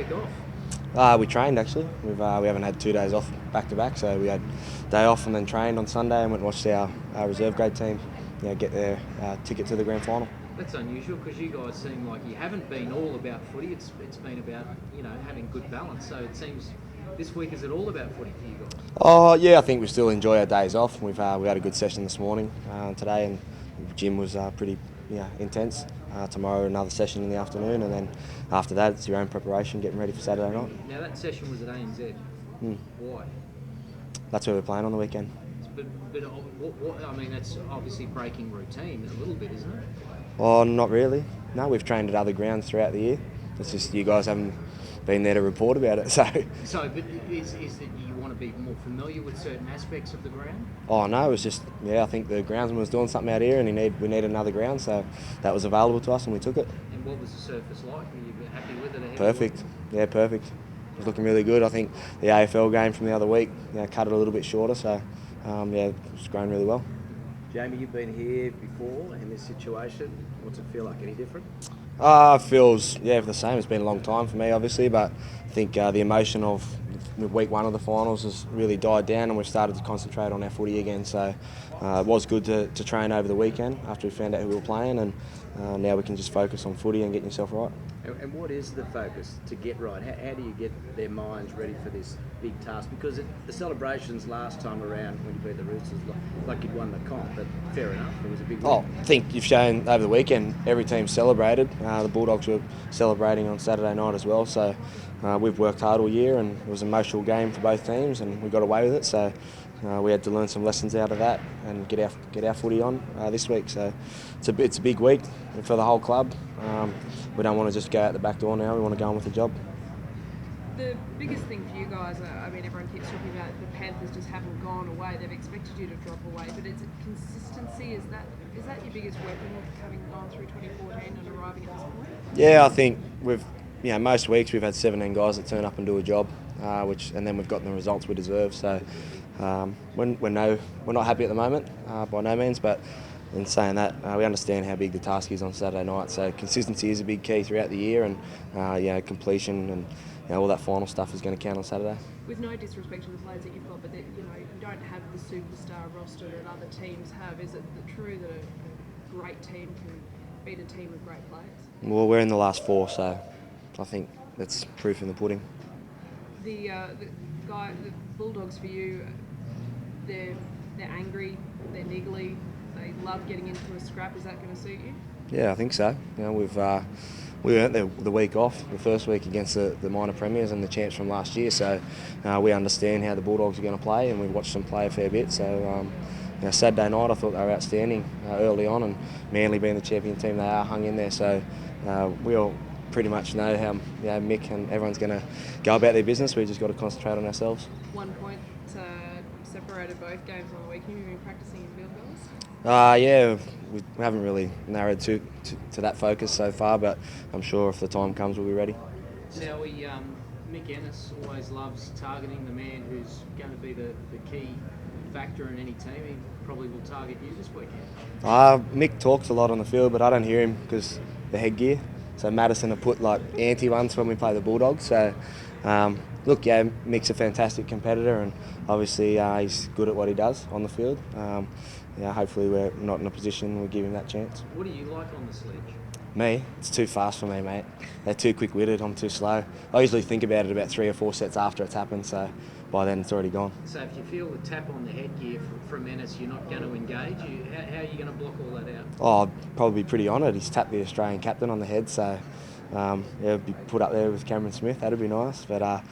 week off? We trained actually. We haven't had 2 days off back to back, so we had day off and then trained on Sunday and went and watched our reserve grade team, get their ticket to the grand final. That's unusual because you guys seem like you haven't been all about footy. It's been about having good balance. So it seems this week is it all about footy for you guys? Oh yeah, I think we still enjoy our days off. We had a good session this morning, today, and the gym was pretty intense. Tomorrow another session in the afternoon, and then after that it's your own preparation, getting ready for Saturday night. Now that session was at ANZ. Why? That's where we're playing on the weekend. But what, I mean, that's obviously breaking routine a little bit, isn't it? Oh, not really. No, we've trained at other grounds throughout the year. It's just you guys haven't been there to report about it. So, but is that you want to be more familiar with certain aspects of the ground? Oh no, it was just I think the groundsman was doing something out here, and we needed another ground, so that was available to us, and we took it. And what was the surface like? Were you happy with it? Perfect. Yeah, perfect. It was looking really good. I think the AFL game from the other week cut it a little bit shorter, so it's grown really well. Jamie, you've been here before in this situation. What's it feel like? Any different? It feels the same. It's been a long time for me, obviously, but I think the emotion of week one of the finals has really died down, and we've started to concentrate on our footy again. So it was good to train over the weekend after we found out who we were playing, and now we can just focus on footy and getting yourself right. And what is the focus to get right? How do you get their minds ready for this big task? Because the celebrations last time around when you beat the Roosters, like you'd won the comp, but fair enough, it was a big win. Oh, I think you've shown over the weekend every team celebrated. The Bulldogs were celebrating on Saturday night as well, so we've worked hard all year, and it was an emotional game for both teams, and we got away with it. So we had to learn some lessons out of that and get our footy on this week. So it's a big week for the whole club. We don't want to just go out the back door now. We want to go on with the job. The biggest thing for you guys, everyone keeps talking about the Panthers just haven't gone away. They've expected you to drop away, but is it consistency? Is that your biggest weapon, having gone through 2014 and arriving at this point? Yeah, I think we've most weeks we've had 17 guys that turn up and do a job, and then we've gotten the results we deserve. So we're not happy at the moment by no means, but in saying that, we understand how big the task is on Saturday night. So consistency is a big key throughout the year, and completion and all that final stuff is going to count on Saturday. With no disrespect to the players that you've got, but you don't have the superstar roster that other teams have. Is it true that a great team can beat a team with great players? Well, we're in the last four, so I think that's proof in the pudding. The Bulldogs for you, they're angry, they're niggly, they love getting into a scrap. Is that going to suit you? Yeah, I think so. We earned the week off, the first week against the minor premiers and the champs from last year. So we understand how the Bulldogs are going to play, and we've watched them play a fair bit. So Saturday night, I thought they were outstanding early on, and Manly being the champion team, they are hung in there. So we all pretty much know how Mick and everyone's going to go about their business. We've just got to concentrate on ourselves. 1 point separated both games on the week. Have you been practicing in field goals? We haven't really narrowed to that focus so far, but I'm sure if the time comes, we'll be ready. Now, Mick Ennis always loves targeting the man who's going to be the key factor in any team. He probably will target you this weekend. Mick talks a lot on the field, but I don't hear him because the headgear. So Madison have put anti ones when we play the Bulldogs. So Mick's a fantastic competitor, and obviously he's good at what he does on the field. Hopefully we're not in a position we give him that chance. What do you like on the sledge? Me? It's too fast for me, mate. They're too quick-witted, I'm too slow. I usually think about it about 3 or 4 sets after it's happened, so by then it's already gone. So if you feel the tap on the headgear from Ennis, you're not going to engage? How are you going to block all that out? Oh, I'd probably be pretty honoured. He's tapped the Australian captain on the head, so be put up there with Cameron Smith. That'd be nice. But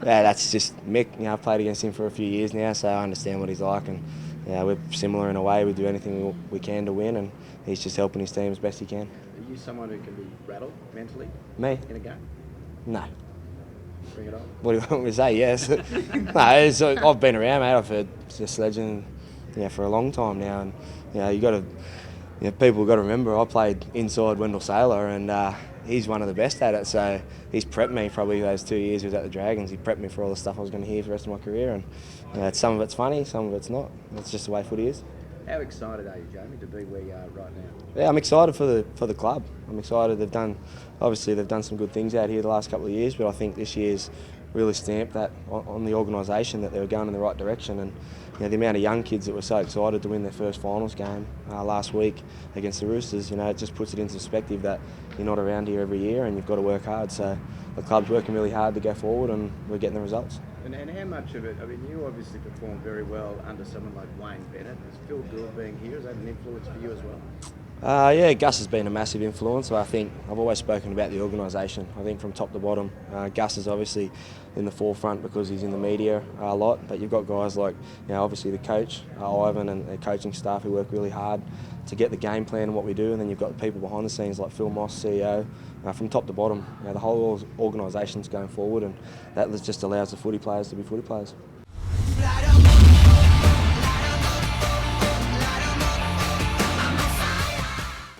that's just Mick. I've played against him for a few years now, so I understand what he's like, and we're similar in a way. We do anything we can to win, and he's just helping his team as best he can. Are you someone who can be rattled mentally? Me? In a game? No. Bring it on. What do you want me to say? Yes. No, I've been around, mate. I've heard this legend for a long time now, and you got to. People got to remember I played inside Wendell Saylor, and he's one of the best at it. So he's prepped me probably those 2 years he was at the Dragons. He prepped me for all the stuff I was going to hear for the rest of my career, and some of it's funny, some of it's not. That's just the way footy is. How excited are you, Jamie, to be where you are right now? Yeah, I'm excited for the club. I'm excited. They've done some good things out here the last couple of years, but I think this year's really stamped that on the organisation that they were going in the right direction. And the amount of young kids that were so excited to win their first finals game last week against the Roosters, it just puts it into perspective that you're not around here every year and you've got to work hard. So the club's working really hard to go forward, and we're getting the results. And how much of it, I mean, you obviously performed very well under someone like Wayne Bennett. Is Phil Gould being here, is that an influence for you as well? Yeah, Gus has been a massive influence. I think I've always spoken about the organisation. I think from top to bottom, Gus is obviously in the forefront because he's in the media a lot. But you've got guys like, obviously the coach, Ivan, and the coaching staff who work really hard to get the game plan and what we do. And then you've got the people behind the scenes like Phil Moss, CEO. From top to bottom, the whole organisation's going forward, and that just allows the footy players to be footy players.